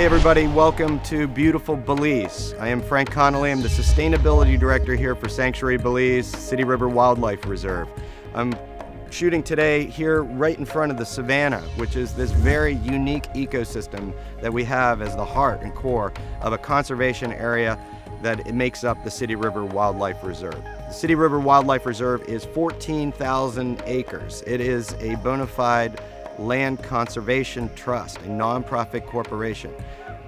Hey everybody, welcome to beautiful Belize. I am Frank Connelly. I'm the Sustainability Director here for Sanctuary Belize, City River Wildlife Reserve. I'm shooting today here right in front of the savanna, which is this very unique ecosystem that we have as the heart and core of a conservation area that it makes up the City River Wildlife Reserve. The City River Wildlife Reserve is 14,000 acres. It is a bona fide land conservation trust, a nonprofit corporation,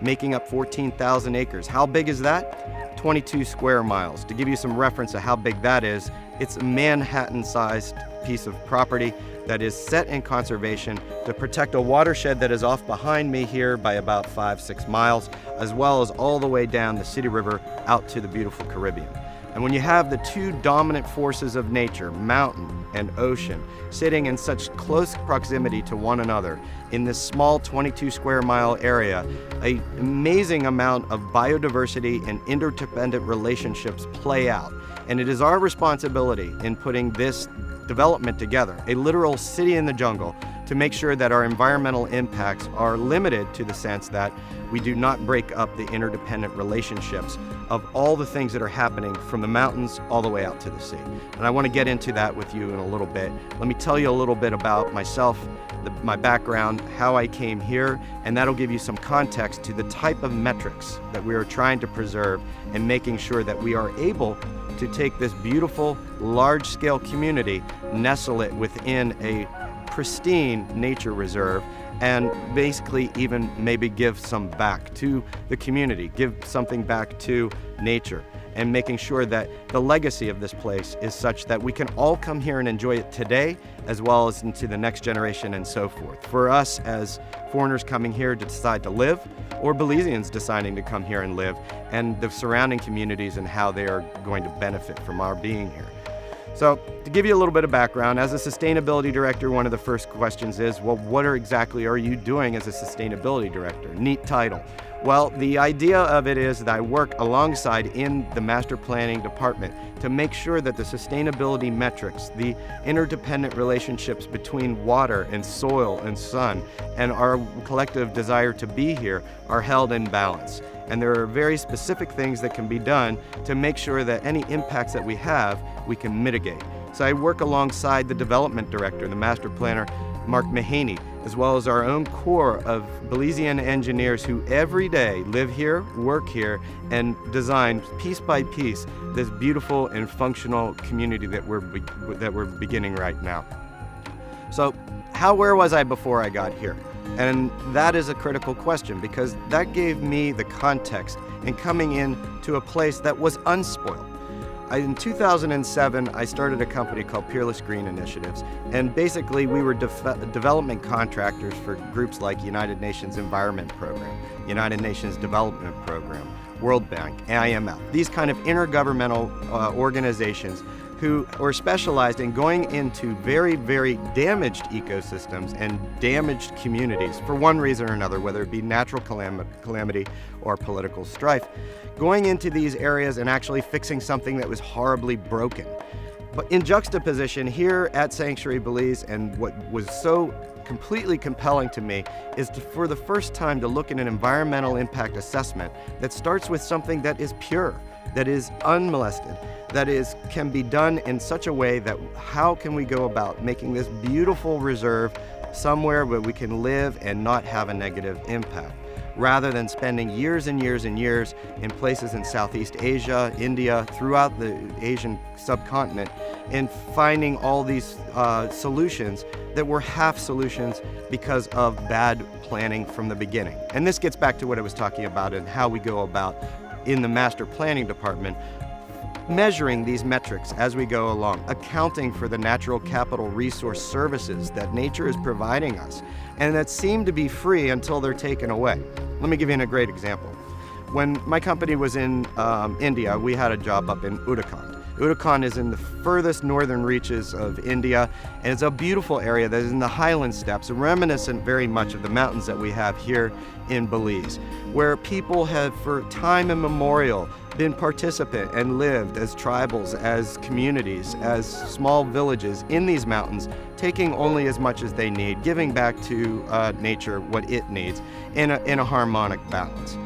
making up 14,000 acres. How big is that? 22 square miles. To give you some reference of how big that is, it's a Manhattan-sized piece of property that is set in conservation to protect a watershed that is off behind me here by about 5-6 miles, as well as all the way down the City River out to the beautiful Caribbean. And when you have the two dominant forces of nature, mountain and ocean, sitting in such close proximity to one another in this small 22 square mile area, an amazing amount of biodiversity and interdependent relationships play out. And it is our responsibility in putting this development together, a literal city in the jungle, to make sure that our environmental impacts are limited to the sense that we do not break up the interdependent relationships of all the things that are happening from the mountains all the way out to the sea. And I want to get into that with you in a little bit. Let me tell you a little bit about myself, my background, how I came here, and that'll give you some context to the type of metrics that we are trying to preserve and making sure that we are able to take this beautiful, large-scale community, nestle it within a pristine nature reserve, and basically even maybe give some back to the community, give something back to nature, and making sure that the legacy of this place is such that we can all come here and enjoy it today, as well as into the next generation and so forth. For us as foreigners coming here to decide to live, or Belizeans deciding to come here and live, and the surrounding communities and how they are going to benefit from our being here. So to give you a little bit of background, as a sustainability director, one of the first questions is, well, what exactly are you doing as a sustainability director? Neat title. Well, the idea of it is that I work alongside in the master planning department to make sure that the sustainability metrics, the interdependent relationships between water and soil and sun, and our collective desire to be here are held in balance. And there are very specific things that can be done to make sure that any impacts that we have, we can mitigate. So I work alongside the development director, the master planner, Mark Mahaney, as well as our own core of Belizean engineers who every day live here, work here, and design piece by piece this beautiful and functional community that we're beginning right now. So where was I before I got here? And that is a critical question, because that gave me the context in coming into a place that was unspoiled. In 2007, I started a company called Peerless Green Initiatives, and basically we were development contractors for groups like United Nations Environment Program, United Nations Development Program, World Bank, IMF, these kind of intergovernmental organizations who are specialized in going into very, very damaged ecosystems and damaged communities for one reason or another, whether it be natural calamity or political strife, going into these areas and actually fixing something that was horribly broken. But in juxtaposition here at Sanctuary Belize, and what was so completely compelling to me is for the first time to look at an environmental impact assessment that starts with something that is pure, that is unmolested, that can be done in such a way that how can we go about making this beautiful reserve somewhere where we can live and not have a negative impact, rather than spending years and years and years in places in Southeast Asia, India, throughout the Asian subcontinent, and finding all these solutions that were half solutions because of bad planning from the beginning. And this gets back to what I was talking about and how we go about in the master planning department, measuring these metrics as we go along, accounting for the natural capital resource services that nature is providing us, and that seem to be free until they're taken away. Let me give you a great example. When my company was in India, we had a job up in Uttarakhand. Uttarakhand is in the furthest northern reaches of India, and it's a beautiful area that is in the highland steppes, reminiscent very much of the mountains that we have here in Belize, where people have for time immemorial been participant and lived as tribals, as communities, as small villages in these mountains, taking only as much as they need, giving back to nature what it needs in a harmonic balance.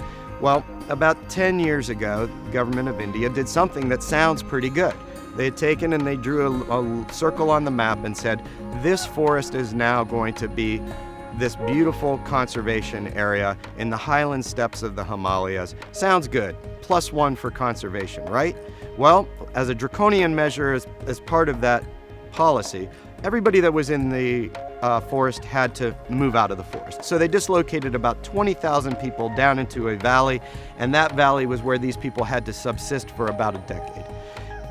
Well, about 10 years ago, the government of India did something that sounds pretty good. They had taken and they drew a circle on the map and said, this forest is now going to be this beautiful conservation area in the highland steppes of the Himalayas. Sounds good. +1 for conservation, right? Well, as a draconian measure, as part of that policy, everybody that was in the forest had to move out of the forest. So they dislocated about 20,000 people down into a valley, and that valley was where these people had to subsist for about a decade.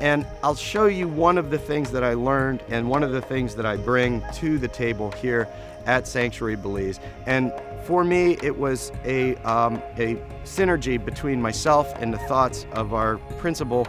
And I'll show you one of the things that I learned and one of the things that I bring to the table here at Sanctuary Belize. And for me, it was a synergy between myself and the thoughts of our principal,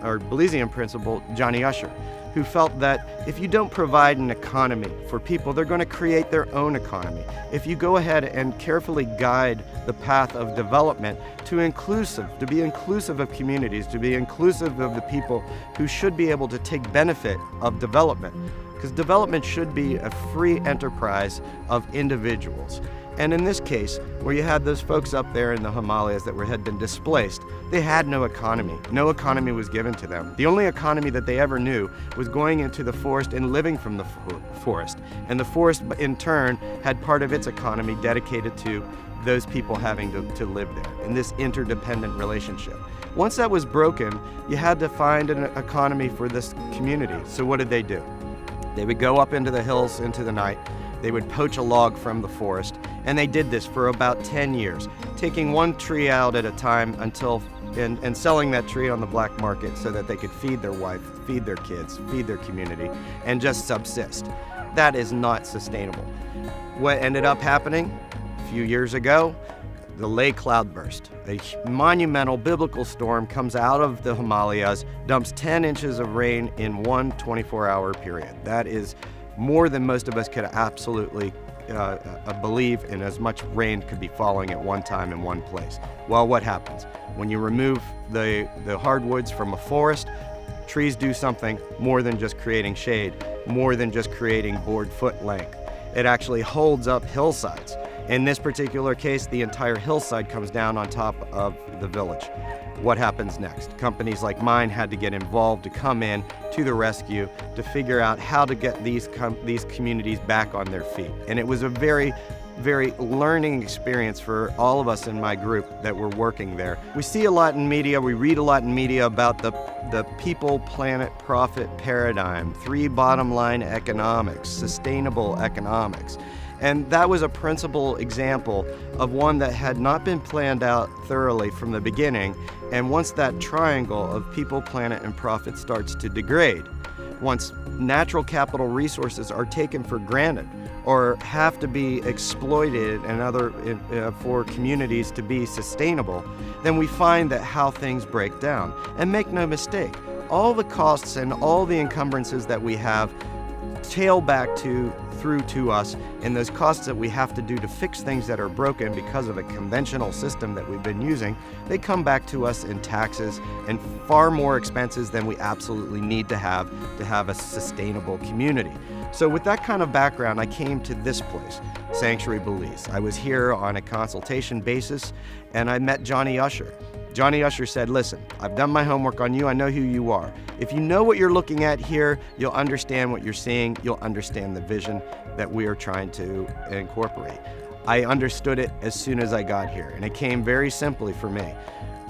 our Belizean principal, Johnny Usher, who felt that if you don't provide an economy for people, they're going to create their own economy. If you go ahead and carefully guide the path of development to be inclusive of communities, to be inclusive of the people who should be able to take benefit of development, because development should be a free enterprise of individuals. And in this case, where you had those folks up there in the Himalayas that had been displaced, they had no economy. No economy was given to them. The only economy that they ever knew was going into the forest and living from the forest. And the forest, in turn, had part of its economy dedicated to those people having to live there in this interdependent relationship. Once that was broken, you had to find an economy for this community. So what did they do? They would go up into the hills into the night. They would poach a log from the forest, and they did this for about 10 years, taking one tree out at a time and selling that tree on the black market so that they could feed their wife, feed their kids, feed their community, and just subsist. That is not sustainable. What ended up happening a few years ago, the Leh cloudburst, a monumental biblical storm, comes out of the Himalayas, dumps 10 inches of rain in one 24-hour period. That is more than most of us could absolutely believe, and as much rain could be falling at one time in one place. Well, what happens? When you remove the hardwoods from a forest, trees do something more than just creating shade, more than just creating board foot length. It actually holds up hillsides. In this particular case, the entire hillside comes down on top of the village. What happens next? Companies like mine had to get involved to come in to the rescue to figure out how to get these communities back on their feet. And it was a very, very learning experience for all of us in my group that were working there. We see a lot in media, we read a lot in media about the people, planet, profit paradigm, 3 bottom line economics, sustainable economics. And that was a principal example of one that had not been planned out thoroughly from the beginning. And once that triangle of people, planet, and profit starts to degrade, once natural capital resources are taken for granted or have to be exploited for communities to be sustainable, then we find that how things break down. And make no mistake, all the costs and all the encumbrances that we have tail back through to us, and those costs that we have to do to fix things that are broken because of a conventional system that we've been using, they come back to us in taxes and far more expenses than we absolutely need to have a sustainable community. So with that kind of background, I came to this place, Sanctuary Belize. I was here on a consultation basis, and I met Johnny Usher. Johnny Usher said, listen, I've done my homework on you, I know who you are. If you know what you're looking at here, you'll understand what you're seeing, you'll understand the vision that we are trying to incorporate. I understood it as soon as I got here, and it came very simply for me.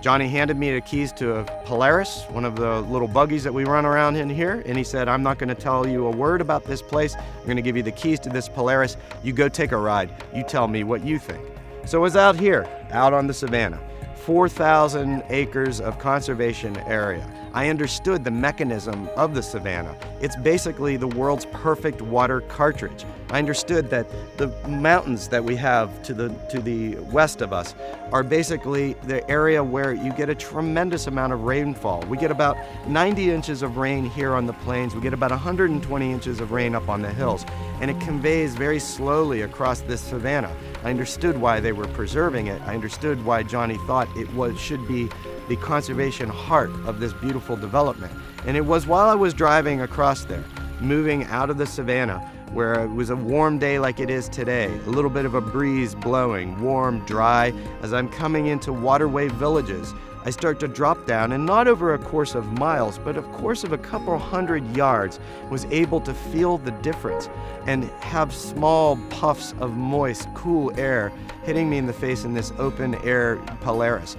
Johnny handed me the keys to a Polaris, one of the little buggies that we run around in here, and he said, I'm not gonna tell you a word about this place, I'm gonna give you the keys to this Polaris, you go take a ride, you tell me what you think. So I was out here, out on the savannah, 4,000 acres of conservation area. I understood the mechanism of the savanna. It's basically the world's perfect water cartridge. I understood that the mountains that we have to the west of us are basically the area where you get a tremendous amount of rainfall. We get about 90 inches of rain here on the plains. We get about 120 inches of rain up on the hills, and it conveys very slowly across this savanna. I understood why they were preserving it. I understood why Johnny thought should be the conservation heart of this beautiful development. And it was while I was driving across there, moving out of the savanna, where it was a warm day like it is today, a little bit of a breeze blowing, warm, dry. As I'm coming into waterway villages, I start to drop down, and not over a course of miles, but a course of a couple hundred yards, was able to feel the difference and have small puffs of moist, cool air hitting me in the face in this open air Polaris.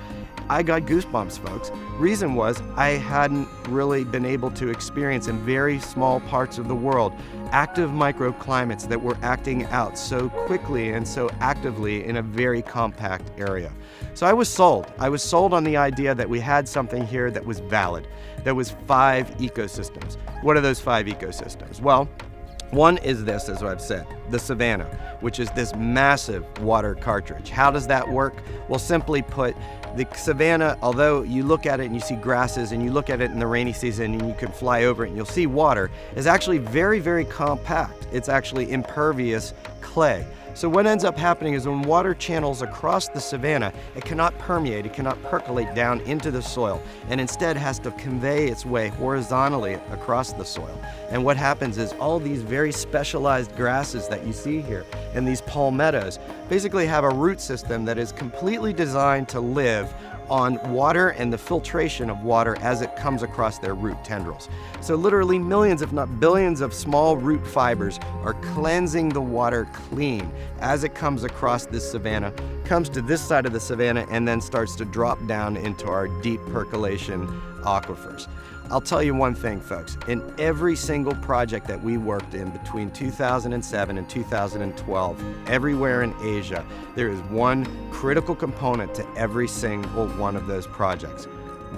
I got goosebumps, folks. Reason was I hadn't really been able to experience in very small parts of the world active microclimates that were acting out so quickly and so actively in a very compact area. So I was sold. I was sold on the idea that we had something here that was valid. There was 5 ecosystems. What are those 5 ecosystems? Well, one is this, as I've said, the savanna, which is this massive water cartridge. How does that work? Well, simply put, the savanna, although you look at it and you see grasses and you look at it in the rainy season and you can fly over it and you'll see water, is actually very, very compact. It's actually impervious clay. So what ends up happening is when water channels across the savanna, it cannot permeate, it cannot percolate down into the soil, and instead has to convey its way horizontally across the soil. And what happens is all these very specialized grasses that you see here and these palmettos basically have a root system that is completely designed to live on water and the filtration of water as it comes across their root tendrils. So literally millions, if not billions, of small root fibers are cleansing the water clean as it comes across this savanna, comes to this side of the savanna, and then starts to drop down into our deep percolation aquifers. I'll tell you one thing, folks. In every single project that we worked in between 2007 and 2012, everywhere in Asia, there is one critical component to every single one of those projects: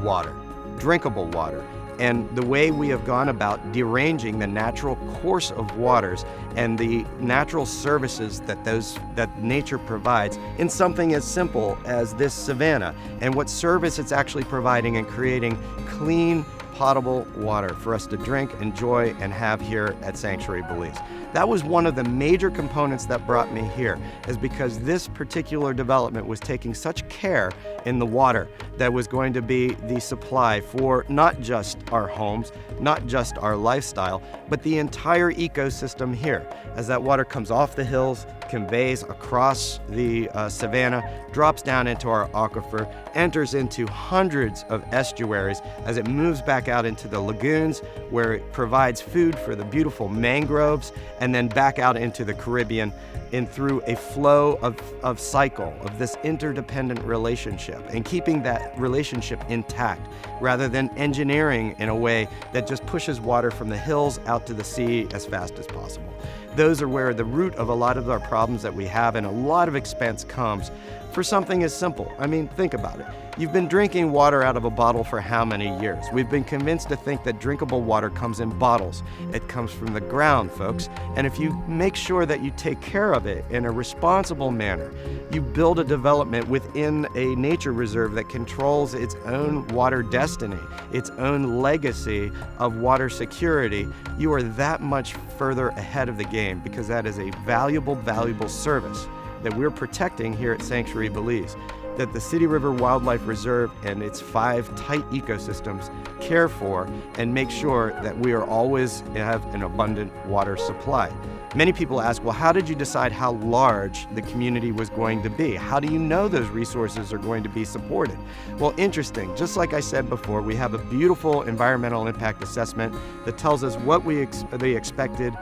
water, drinkable water. And the way we have gone about deranging the natural course of waters and the natural services that nature provides in something as simple as this savanna, and what service it's actually providing in creating clean, potable water for us to drink, enjoy, and have here at Sanctuary Belize. That was one of the major components that brought me here, is because this particular development was taking such care in the water that was going to be the supply for not just our homes, not just our lifestyle, but the entire ecosystem here. As that water comes off the hills, conveys across the savanna, drops down into our aquifer, enters into hundreds of estuaries as it moves back out into the lagoons, where it provides food for the beautiful mangroves, and then back out into the Caribbean and through a flow of cycle of this interdependent relationship, and keeping that relationship intact rather than engineering in a way that just pushes water from the hills out to the sea as fast as possible. Those are where the root of a lot of our problems that we have and a lot of expense comes for something as simple. I mean, think about it. You've been drinking water out of a bottle for how many years? We've been convinced to think that drinkable water comes in bottles. It comes from the ground, folks. And if you make sure that you take care of it in a responsible manner, you build a development within a nature reserve that controls its own water destiny, its own legacy of water security, you are that much further ahead of the game, because that is a valuable, valuable service that we're protecting here at Sanctuary Belize, that the City River Wildlife Reserve and its 5 tight ecosystems care for and make sure that we are always have an abundant water supply. Many people ask, well, how did you decide how large the community was going to be? How do you know those resources are going to be supported? Well, interesting. Just like I said before, we have a beautiful environmental impact assessment that tells us what the expected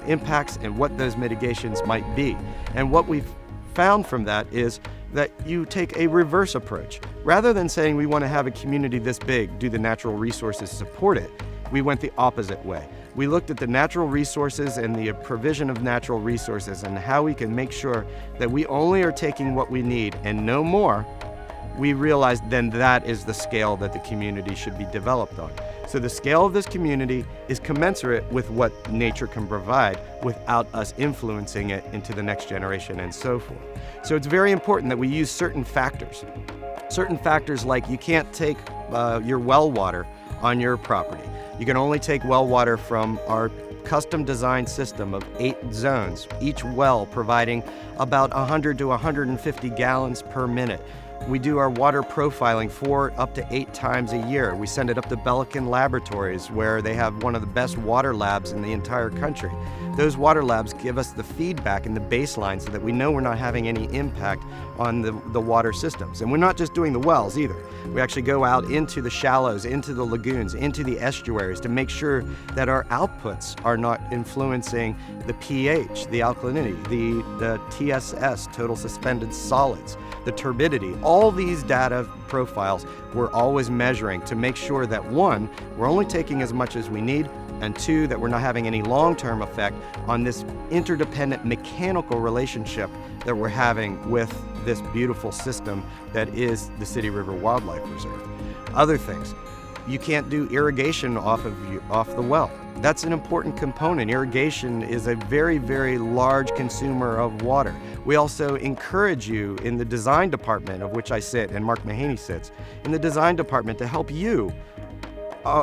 impacts and what those mitigations might be. And what we've found from that is that you take a reverse approach. Rather than saying we want to have a community this big, do the natural resources support it, we went the opposite way. We looked at the natural resources and the provision of natural resources and how we can make sure that we only are taking what we need and no more, we realized then that is the scale that the community should be developed on. So the scale of this community is commensurate with what nature can provide without us influencing it into the next generation and so forth. So it's very important that we use certain factors. Certain factors like you can't take your well water on your property. You can only take well water from our custom designed system of 8 zones, each well providing about 100 to 150 gallons per minute. We do our water profiling 4 up to 8 times a year. We send it up to Bellican Laboratories, where they have one of the best water labs in the entire country. Those water labs give us the feedback and the baseline so that we know we're not having any impact on the water systems. And we're not just doing the wells either. We actually go out into the shallows, into the lagoons, into the estuaries to make sure that our outputs are not influencing the pH, the alkalinity, the TSS, total suspended solids, the turbidity. All these data profiles we're always measuring to make sure that 1, we're only taking as much as we need, and 2, that we're not having any long-term effect on this interdependent mechanical relationship that we're having with this beautiful system that is the City River Wildlife Reserve. Other things, you can't do irrigation off the well. That's an important component. Irrigation is a very, very large consumer of water. We also encourage you in the design department, of which I sit and Mark Mahaney sits, in the design department to help you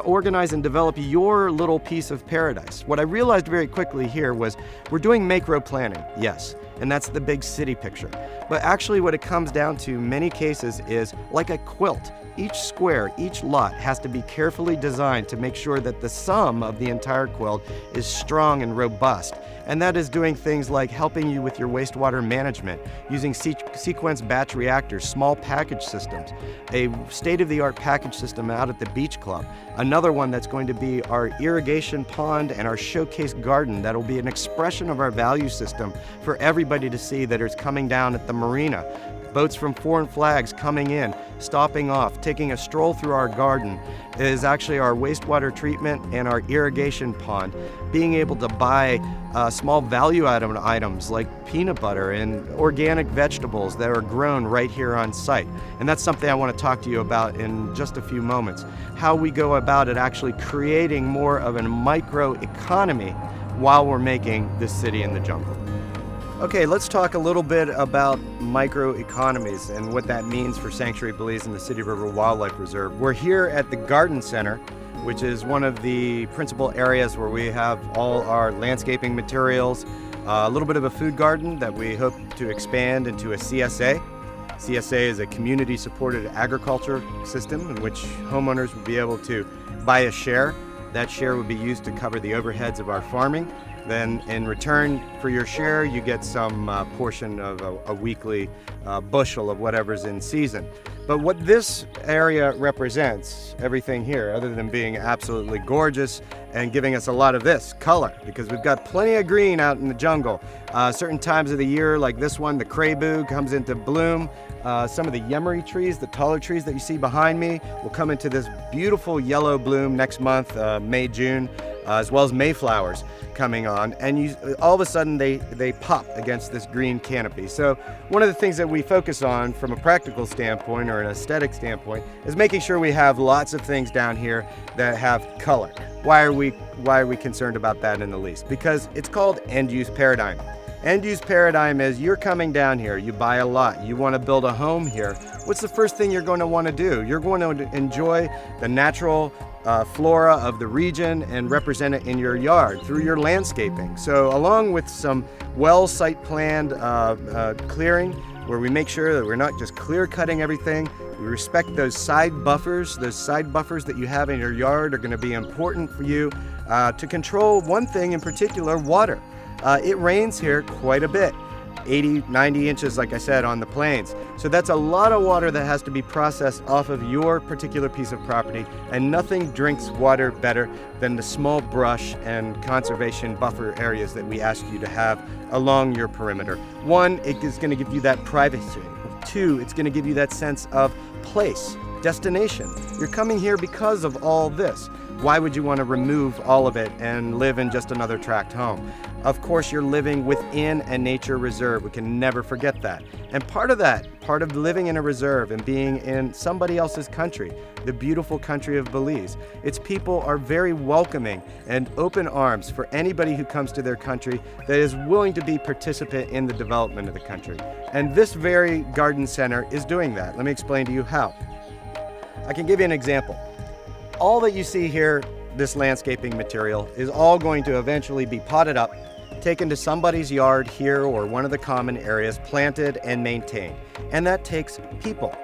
organize and develop your little piece of paradise. What I realized very quickly here was we're doing macro planning, yes, and that's the big city picture. But actually what it comes down to in many cases is like a quilt. Each square, each lot has to be carefully designed to make sure that the sum of the entire quilt is strong and robust. And that is doing things like helping you with your wastewater management, using sequence batch reactors, small package systems, a state-of-the-art package system out at the beach club. Another one that's going to be our irrigation pond and our showcase garden that'll be an expression of our value system for everybody to see that is coming down at the marina. Boats from foreign flags coming in, stopping off, taking a stroll through our garden is actually our wastewater treatment and our irrigation pond. Being able to buy small value items like peanut butter and organic vegetables that are grown right here on site. And that's something I want to talk to you about in just a few moments. How we go about it actually creating more of a micro economy while we're making this city in the jungle. Okay, let's talk a little bit about microeconomies and what that means for Sanctuary Belize and the City River Wildlife Reserve. We're here at the Garden Center, which is one of the principal areas where we have all our landscaping materials, a little bit of a food garden that we hope to expand into a CSA. CSA is a community-supported agriculture system in which homeowners will be able to buy a share. That share would be used to cover the overheads of our farming. Then in return for your share, you get some portion of a weekly bushel of whatever's in season. But what this area represents, everything here, other than being absolutely gorgeous and giving us a lot of this color, because we've got plenty of green out in the jungle. Certain times of the year, like this one, the craybu comes into bloom. Some of the yemery trees, the taller trees that you see behind me, will come into this beautiful yellow bloom next month, May, June. As well as mayflowers coming on, and all of a sudden they pop against this green canopy. So one of the things that we focus on from a practical standpoint or an aesthetic standpoint is making sure we have lots of things down here that have color. Why are we concerned about that in the least? Because it's called end-use paradigm. End-use paradigm is you're coming down here, you buy a lot, you want to build a home here. What's the first thing you're going to want to do? You're going to enjoy the natural flora of the region and represent it in your yard through your landscaping. So along with some well site planned clearing where we make sure that we're not just clear cutting everything, we respect those side buffers. Those side buffers that you have in your yard are going to be important for you to control one thing in particular, water. It rains here quite a bit. 80, 90 inches, like I said, on the plains. So that's a lot of water that has to be processed off of your particular piece of property, and nothing drinks water better than the small brush and conservation buffer areas that we ask you to have along your perimeter. One, it is going to give you that privacy. Two, it's going to give you that sense of place, destination. You're coming here because of all this. why would you want to remove all of it and live in just another tract home? Of course, you're living within a nature reserve. We can never forget that. And part of living in a reserve and being in somebody else's country, the beautiful country of Belize, its people are very welcoming and open arms for anybody who comes to their country that is willing to be participant in the development of the country. And this very garden center is doing that. Let me explain to you how. I can give you an example. All that you see here, this landscaping material, is all going to eventually be potted up, taken to somebody's yard here or one of the common areas, planted and maintained. And that takes people.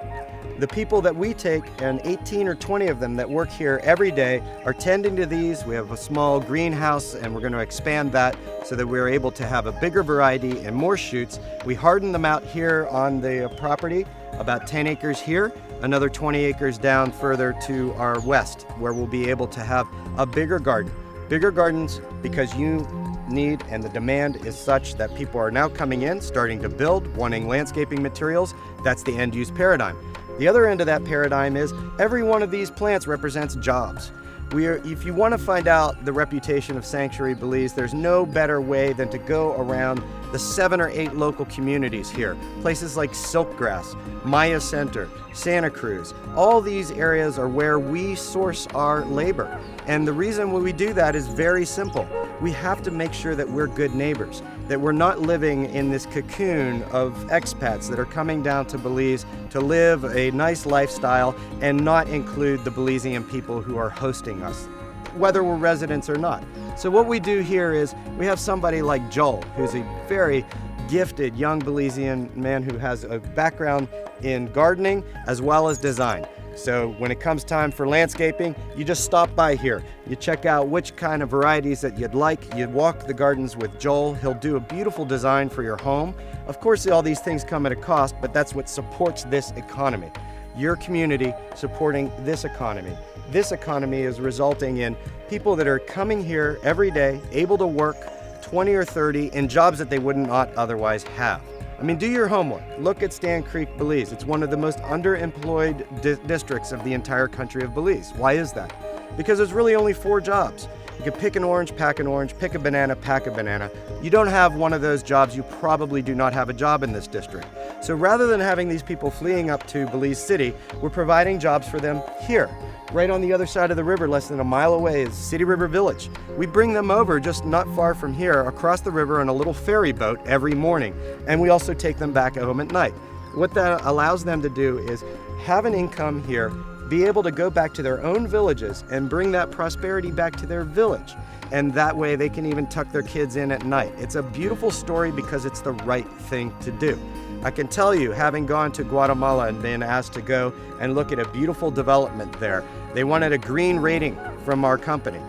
The people that we take, and 18 or 20 of them that work here every day, are tending to these. We have a small greenhouse and we're going to expand that so that we're able to have a bigger variety and more shoots. We harden them out here on the property, about 10 acres here, another 20 acres down further to our west, where we'll be able to have a bigger garden. Bigger gardens because you need and the demand is such that people are now coming in, starting to build, wanting landscaping materials. That's the end use paradigm. The other end of that paradigm is every one of these plants represents jobs. If you want to find out the reputation of Sanctuary Belize, there's no better way than to go around the 7 or 8 local communities here. Places like Silkgrass, Maya Center, Santa Cruz. All these areas are where we source our labor. And the reason why we do that is very simple. We have to make sure that we're good neighbors, that we're not living in this cocoon of expats that are coming down to Belize to live a nice lifestyle and not include the Belizean people who are hosting us, whether we're residents or not. So what we do here is we have somebody like Joel, who's a very gifted young Belizean man who has a background in gardening as well as design. So when it comes time for landscaping, you just stop by here. You check out which kind of varieties that you'd like. You walk the gardens with Joel. He'll do a beautiful design for your home. Of course, all these things come at a cost, but that's what supports this economy. Your community supporting this economy. This economy is resulting in people that are coming here every day, able to work 20 or 30 in jobs that they would not otherwise have. I mean, do your homework. Look at Stand Creek, Belize. It's one of the most underemployed districts of the entire country of Belize. Why is that? Because there's really only 4 jobs. You can pick an orange, pack an orange, pick a banana, pack a banana. You don't have one of those jobs, you probably do not have a job in this district. So rather than having these people fleeing up to Belize City, we're providing jobs for them here. Right on the other side of the river, less than a mile away, is City River Village. We bring them over just not far from here, across the river on a little ferry boat every morning. And we also take them back home at night. What that allows them to do is have an income here, be able to go back to their own villages and bring that prosperity back to their village. And that way they can even tuck their kids in at night. It's a beautiful story because it's the right thing to do. I can tell you, having gone to Guatemala and been asked to go and look at a beautiful development there, they wanted a green rating from our company.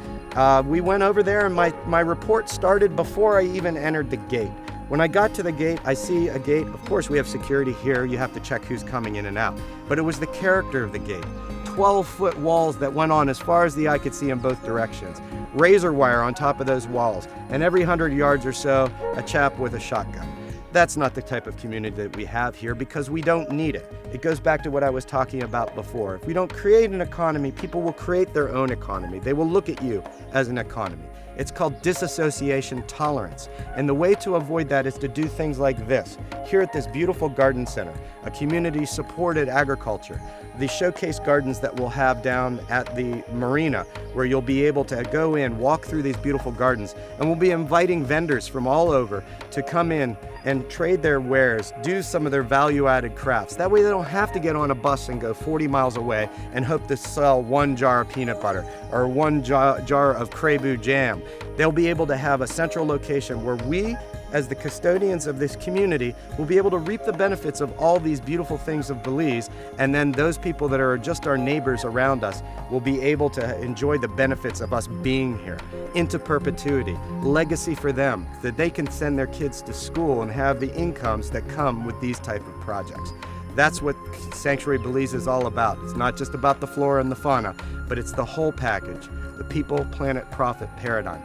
We went over there and my report started before I even entered the gate. When I got to the gate, I see a gate. Of course, we have security here. You have to check who's coming in and out. But it was the character of the gate. 12-foot walls that went on as far as the eye could see in both directions. Razor wire on top of those walls. And every 100 yards or so, a chap with a shotgun. That's not the type of community that we have here because we don't need it. It goes back to what I was talking about before. If we don't create an economy, people will create their own economy. They will look at you as an economy. It's called disassociation tolerance. And the way to avoid that is to do things like this. Here at this beautiful garden center, a community-supported agriculture, the showcase gardens that we'll have down at the marina, where you'll be able to go in, walk through these beautiful gardens, and we'll be inviting vendors from all over to come in and trade their wares, do some of their value-added crafts. That way they don't have to get on a bus and go 40 miles away and hope to sell 1 jar of peanut butter or 1 jar of Krabu jam. They'll be able to have a central location where we, as the custodians of this community, will be able to reap the benefits of all these beautiful things of Belize, and then those people that are just our neighbors around us will be able to enjoy the benefits of us being here into perpetuity, legacy for them, that they can send their kids to school and have the incomes that come with these type of projects. That's what Sanctuary Belize is all about. It's not just about the flora and the fauna, but it's the whole package, the people, planet, profit paradigm.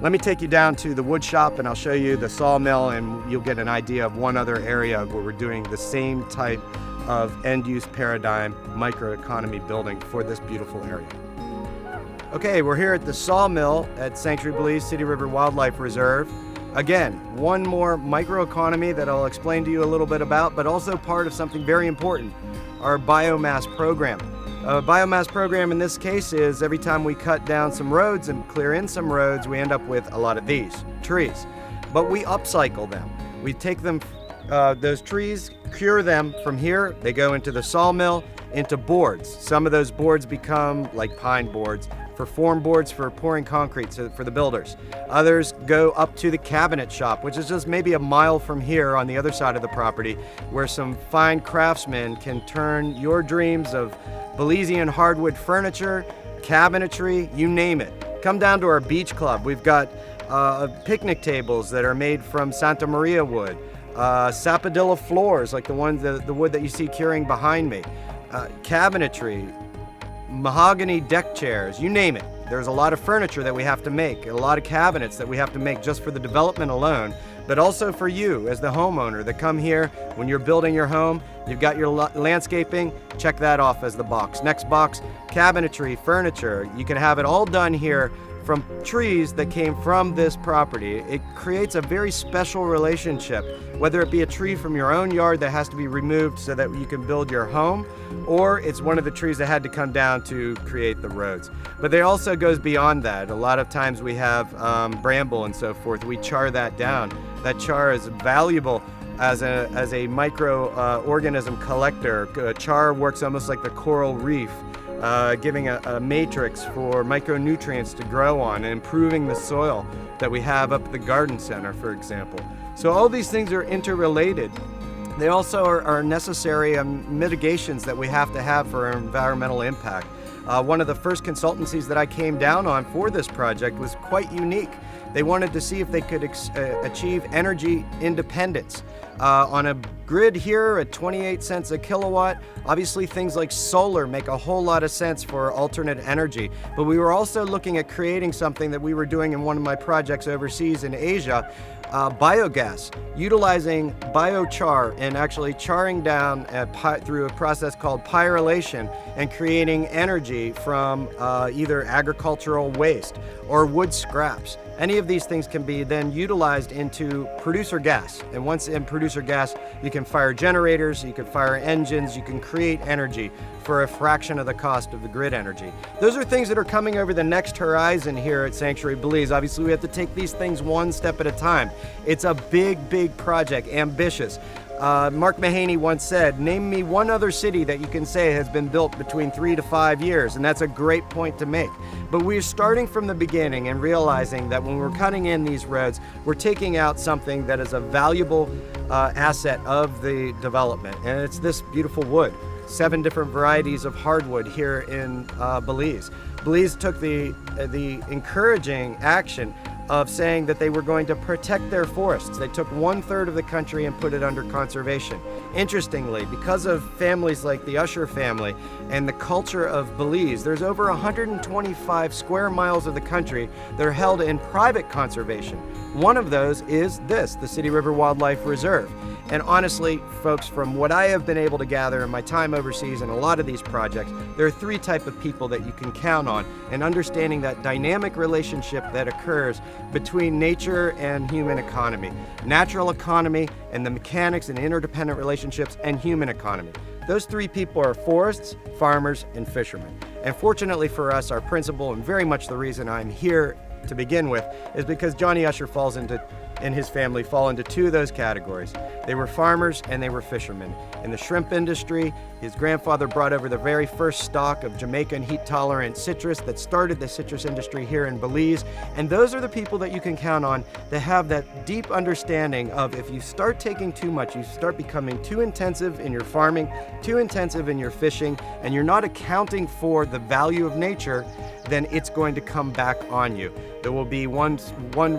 Let me take you down to the wood shop and I'll show you the sawmill, and you'll get an idea of one other area where we're doing the same type of end-use paradigm microeconomy building for this beautiful area. Okay, we're here at the Sawmill at Sanctuary Belize City River Wildlife Reserve. Again, one more microeconomy that I'll explain to you a little bit about, but also part of something very important, our biomass program. A biomass program in this case is every time we cut down some roads and clear in some roads, we end up with a lot of these trees. But we upcycle them. We take them, those trees, cure them from here, they go into the sawmill, into boards. Some of those boards become like pine boards, for form boards for pouring concrete for the builders. Others go up to the cabinet shop, which is just maybe a mile from here on the other side of the property, where some fine craftsmen can turn your dreams of Belizean hardwood furniture, cabinetry, you name it. Come down to our beach club. We've got picnic tables that are made from Santa Maria wood, sapodilla floors like the wood that you see curing behind me, cabinetry, mahogany deck chairs, you name it. There's a lot of furniture that we have to make, a lot of cabinets that we have to make just for the development alone, but also for you as the homeowner that come here when you're building your home. You've got your landscaping, check that off as the box. Next box, cabinetry, furniture. You can have it all done here from trees that came from this property. It creates a very special relationship, whether it be a tree from your own yard that has to be removed so that you can build your home, or it's one of the trees that had to come down to create the roads. But it also goes beyond that. A lot of times we have bramble and so forth. We char that down. That char is valuable as a microorganism collector. Char works almost like the coral reef, giving a matrix for micronutrients to grow on and improving the soil that we have up at the garden center, for example. So all these things are interrelated. They also are necessary mitigations that we have to have for our environmental impact. One of the first consultancies that I came down on for this project was quite unique. They wanted to see if they could achieve energy independence. On a grid here at 28 cents a kilowatt, obviously things like solar make a whole lot of sense for alternate energy. But we were also looking at creating something that we were doing in one of my projects overseas in Asia, biogas, utilizing biochar and actually charring down through a process called pyrylation and creating energy from either agricultural waste or wood scraps. Any of these things can be then utilized into producer gas. And once in producer gas, you can fire generators, you can fire engines, you can create energy for a fraction of the cost of the grid energy. Those are things that are coming over the next horizon here at Sanctuary Belize. Obviously, we have to take these things one step at a time. It's a big, big project, ambitious. Mark Mahaney once said, name me one other city that you can say has been built between 3 to 5 years, and that's a great point to make. But we're starting from the beginning and realizing that when we're cutting in these roads, we're taking out something that is a valuable asset of the development, and it's this beautiful wood. 7 different varieties of hardwood here in Belize. Belize took the encouraging action of saying that they were going to protect their forests. They took 1/3 of the country and put it under conservation. Interestingly, because of families like the Usher family and the culture of Belize, there's over 125 square miles of the country that are held in private conservation. One of those is this, the City River Wildlife Reserve. And honestly, folks, from what I have been able to gather in my time overseas and a lot of these projects, there are 3 types of people that you can count on in understanding that dynamic relationship that occurs between nature and human economy. Natural economy and the mechanics and interdependent relationships and human economy. Those 3 people are forests, farmers, and fishermen. And fortunately for us, our principal, and very much the reason I'm here to begin with, is because Johnny Usher and his family fall into 2 of those categories. They were farmers and they were fishermen. In the shrimp industry, his grandfather brought over the very first stock of Jamaican heat-tolerant citrus that started the citrus industry here in Belize. And those are the people that you can count on to have that deep understanding of if you start taking too much, you start becoming too intensive in your farming, too intensive in your fishing, and you're not accounting for the value of nature, then it's going to come back on you. There will be one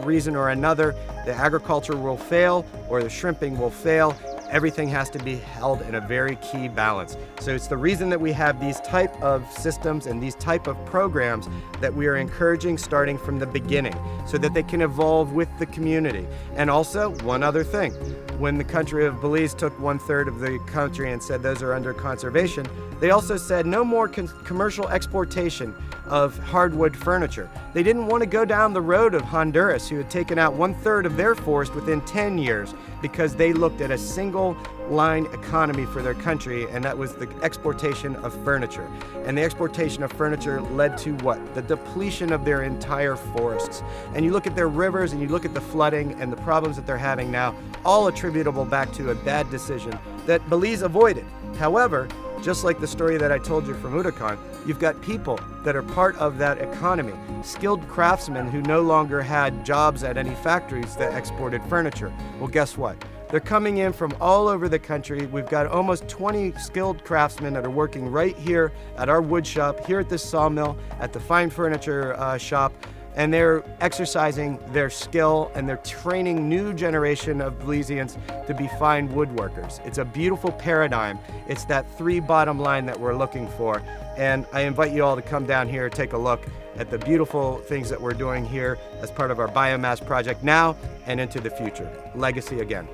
reason or another, the agriculture will fail or the shrimping will fail. Everything has to be held in a very key balance. So it's the reason that we have these type of systems and these type of programs that we are encouraging starting from the beginning so that they can evolve with the community. And also, one other thing, when the country of Belize took 1/3 of the country and said those are under conservation, They also said no more commercial exportation of hardwood furniture. They didn't want to go down the road of Honduras, who had taken out 1/3 of their forest within 10 years because they looked at a single line economy for their country, and that was the exportation of furniture. And the exportation of furniture led to what? The depletion of their entire forests. And you look at their rivers and you look at the flooding and the problems that they're having now, all attributable back to a bad decision that Belize avoided. However, just like the story that I told you from Udakan, you've got people that are part of that economy, skilled craftsmen who no longer had jobs at any factories that exported furniture. Well, guess what? They're coming in from all over the country. We've got almost 20 skilled craftsmen that are working right here at our wood shop, here at this sawmill, at the fine furniture shop, and they're exercising their skill and they're training new generation of Belizeans to be fine woodworkers. It's a beautiful paradigm. It's that 3 bottom line that we're looking for. And I invite you all to come down here, take a look at the beautiful things that we're doing here as part of our biomass project now and into the future. Legacy again.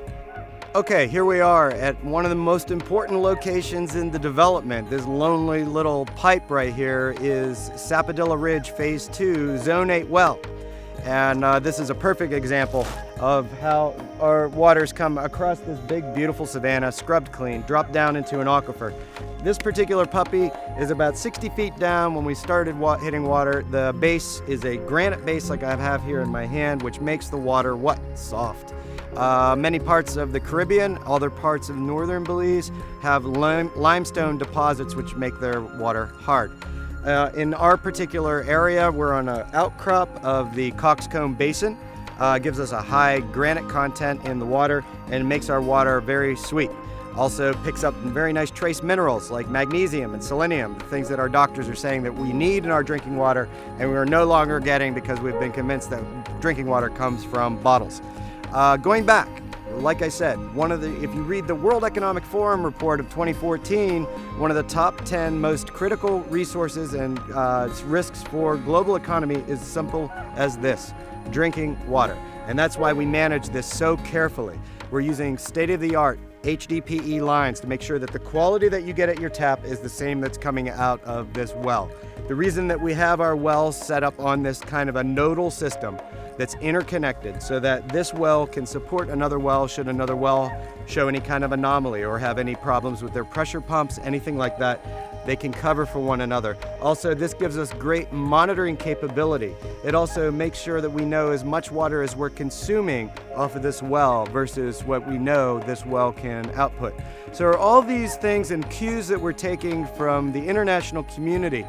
Okay, here we are at one of the most important locations in the development. This lonely little pipe right here is Sapodilla Ridge Phase 2 Zone 8 well. And this is a perfect example of how our waters come across this big, beautiful savanna, scrubbed clean, dropped down into an aquifer. This particular puppy is about 60 feet down when we started hitting water. The base is a granite base like I have here in my hand, which makes the water what? Soft. Many parts of the Caribbean, other parts of northern Belize have limestone deposits which make their water hard. In our particular area, we're on an outcrop of the Coxcomb Basin. Gives us a high granite content in the water and makes our water very sweet. Also picks up very nice trace minerals like magnesium and selenium, things that our doctors are saying that we need in our drinking water and we are no longer getting because we've been convinced that drinking water comes from bottles. Going back, like I said, if you read the World Economic Forum report of 2014, one of the top 10 most critical resources and risks for global economy is simple as this: drinking water. And that's why we manage this so carefully. We're using state-of-the-art HDPE lines to make sure that the quality that you get at your tap is the same that's coming out of this well. The reason that we have our wells set up on this kind of a nodal system that's interconnected so that this well can support another well should another well show any kind of anomaly or have any problems with their pressure pumps, anything like that, they can cover for one another. Also, this gives us great monitoring capability. It also makes sure that we know as much water as we're consuming off of this well versus what we know this well can output. So all these things and cues that we're taking from the international community,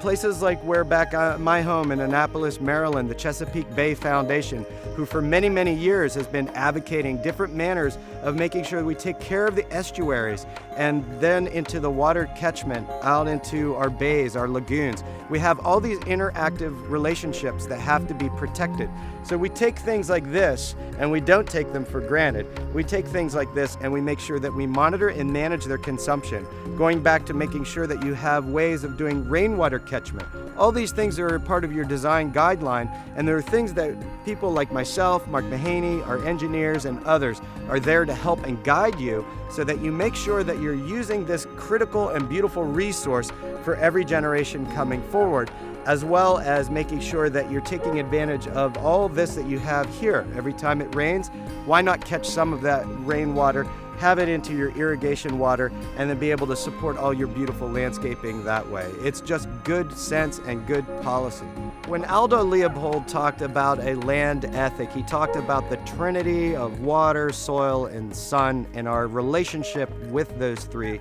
places like where back my home in Annapolis, Maryland, the Chesapeake Bay Foundation, who for many, many years has been advocating different manners of making sure we take care of the estuaries and then into the water catchment, out into our bays, our lagoons. We have all these interactive relationships that have to be protected. So we take things like this and we don't take them for granted. We take things like this and we make sure that we monitor and manage their consumption. Going back to making sure that you have ways of doing rainwater catchment. All these things are part of your design guideline, and there are things that people like myself, Mark Mahaney, our engineers and others are there to help and guide you so that you make sure that you're using this critical and beautiful resource for every generation coming forward, as well as making sure that you're taking advantage of all this that you have here. Every time it rains, why not catch some of that rainwater, have it into your irrigation water, and then be able to support all your beautiful landscaping that way. It's just good sense and good policy. When Aldo Leopold talked about a land ethic, he talked about the trinity of water, soil, and sun, and our relationship with those three,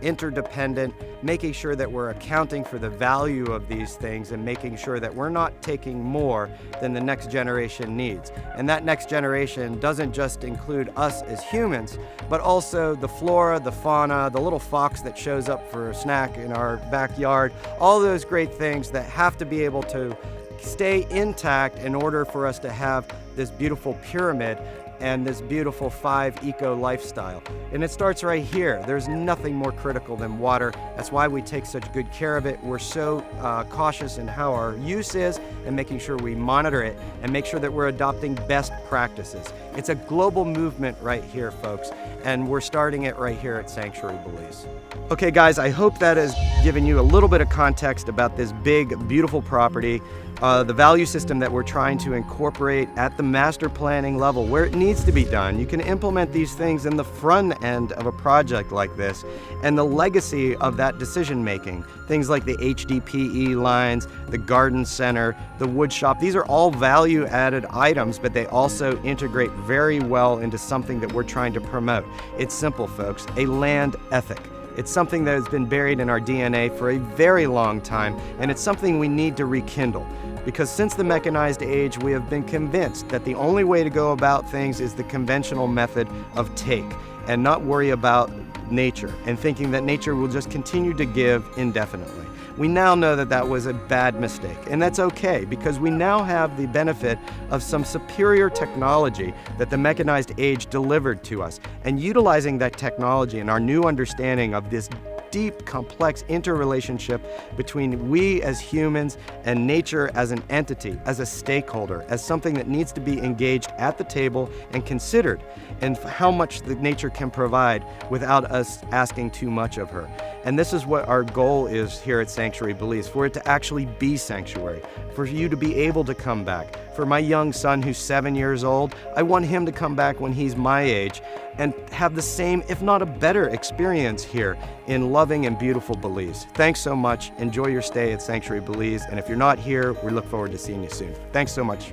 interdependent, making sure that we're accounting for the value of these things and making sure that we're not taking more than the next generation needs. And that next generation doesn't just include us as humans, but also the flora, the fauna, the little fox that shows up for a snack in our backyard, all those great things that have to be able to stay intact in order for us to have this beautiful pyramid and this beautiful 5 eco lifestyle. And it starts right here. There's nothing more critical than water. That's why we take such good care of it. We're so cautious in how our use is and making sure we monitor it and make sure that we're adopting best practices. It's a global movement right here, folks, and we're starting it right here at Sanctuary Belize. Okay guys, I hope that has given you a little bit of context about this big, beautiful property, the value system that we're trying to incorporate at the master planning level where it needs to be done. You can implement these things in the front end of a project like this, and the legacy of that decision making. Things like the HDPE lines, the garden center, the wood shop, these are all value added items, but they also integrate very well into something that we're trying to promote. It's simple, folks, a land ethic. It's something that has been buried in our DNA for a very long time, and it's something we need to rekindle. Because since the mechanized age, we have been convinced that the only way to go about things is the conventional method of take, and not worry about nature, and thinking that nature will just continue to give indefinitely. We now know that that was a bad mistake, and that's okay, because we now have the benefit of some superior technology that the mechanized age delivered to us. And utilizing that technology and our new understanding of this deep, complex interrelationship between we as humans and nature as an entity, as a stakeholder, as something that needs to be engaged at the table and considered, and how much the nature can provide without us asking too much of her. And this is what our goal is here at Sanctuary Belize, for it to actually be sanctuary, for you to be able to come back. For my young son who's 7 years old, I want him to come back when he's my age and have the same, if not a better, experience here in loving and beautiful Belize. Thanks so much. Enjoy your stay at Sanctuary Belize. And if you're not here, we look forward to seeing you soon. Thanks so much.